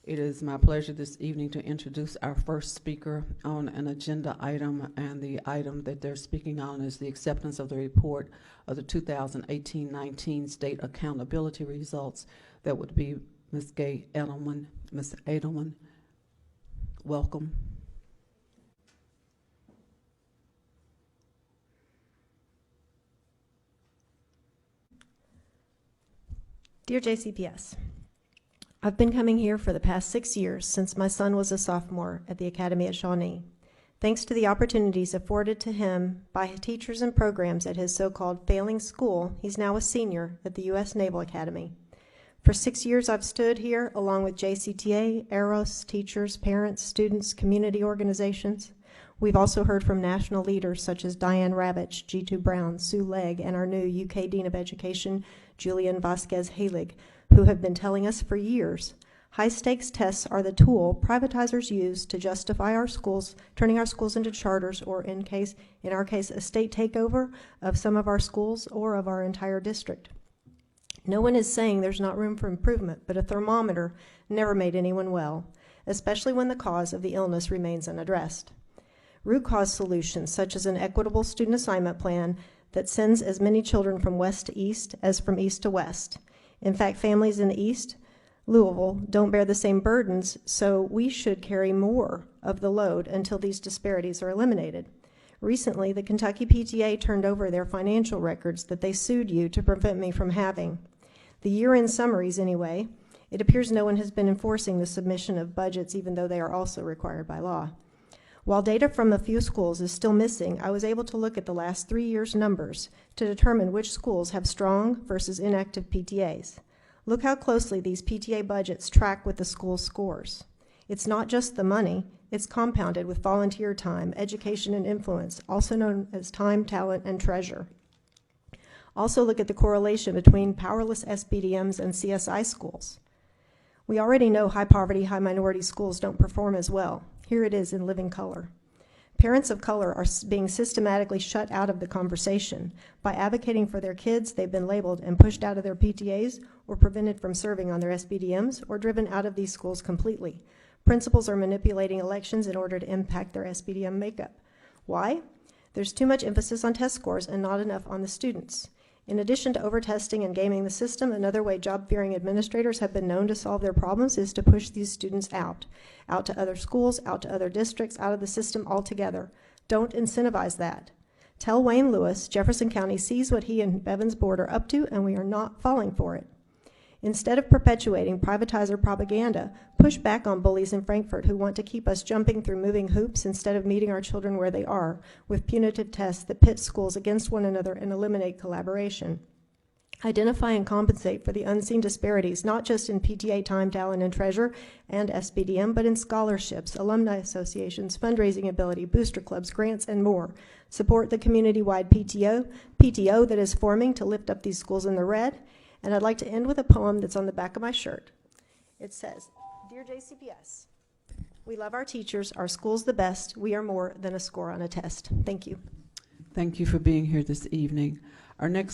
It is my pleasure this evening to introduce our first speaker on an agenda item, and the item that they're speaking on is the acceptance of the report of the 2018-19 state accountability results. That would be Ms. Gay Adelmann. Ms. Adelmann, welcome. Dear JCPS, I've been coming here for the past 6 years since my son was a sophomore at the Academy at Shawnee. Thanks to the opportunities afforded to him by teachers and programs at his so-called failing school, he's now a senior at the U.S. Naval Academy. For 6 years, I've stood here along with JCTA, AROS, teachers, parents, students, community organizations. We've also heard from national leaders such as Diane Ravitch, G2 Brown, Sue Legg, and our new UK Dean of Education, Julian Vasquez-Halig, who have been telling us for years high-stakes tests are the tool privatizers use to justify our schools, turning our schools into charters, or in our case, a state takeover of some of our schools or of our entire district. No one is saying there's not room for improvement, but a thermometer never made anyone well, especially when the cause of the illness remains unaddressed. Root cause solutions, such as an equitable student assignment plan that sends as many children from west to east as from east to west. In fact, families in the east, Louisville, don't bear the same burdens, so we should carry more of the load until these disparities are eliminated. Recently, the Kentucky PTA turned over their financial records that they sued you to prevent me from having. The year-end summaries, anyway. It appears no one has been enforcing the submission of budgets, even though they are also required by law. While data from a few schools is still missing, I was able to look at the last 3 years' numbers to determine which schools have strong versus inactive PTAs. Look how closely these PTA budgets track with the school scores. It's not just the money, it's compounded with volunteer time, education, and influence, also known as time, talent, and treasure. Also look at the correlation between powerless SBDMs and CSI schools. We already know high poverty, high minority schools don't perform as well. Here it is in living color. Parents of color are being systematically shut out of the conversation. By advocating for their kids, they've been labeled and pushed out of their PTAs or prevented from serving on their SBDMs or driven out of these schools completely. Principals are manipulating elections in order to impact their SBDM makeup. Why? There's too much emphasis on test scores and not enough on the students. In addition to overtesting and gaming the system, another way job-fearing administrators have been known to solve their problems is to push these students out to other schools, out to other districts, out of the system altogether. Don't incentivize that. Tell Wayne Lewis Jefferson County sees what he and Bevins Board are up to, and we are not falling for it. Instead of perpetuating privatizer propaganda, push back on bullies in Frankfurt who want to keep us jumping through moving hoops instead of meeting our children where they are, with punitive tests that pit schools against one another and eliminate collaboration. Identify and compensate for the unseen disparities, not just in PTA time, talent, and treasure, and SBDM, but in scholarships, alumni associations, fundraising ability, booster clubs, grants, and more. Support the community-wide PTO that is forming to lift up these schools in the red. And I'd like to end with a poem that's on the back of my shirt. It says, Dear JCPS, we love our teachers, our school's the best, we are more than a score on a test. Thank you. Thank you for being here this evening. Our next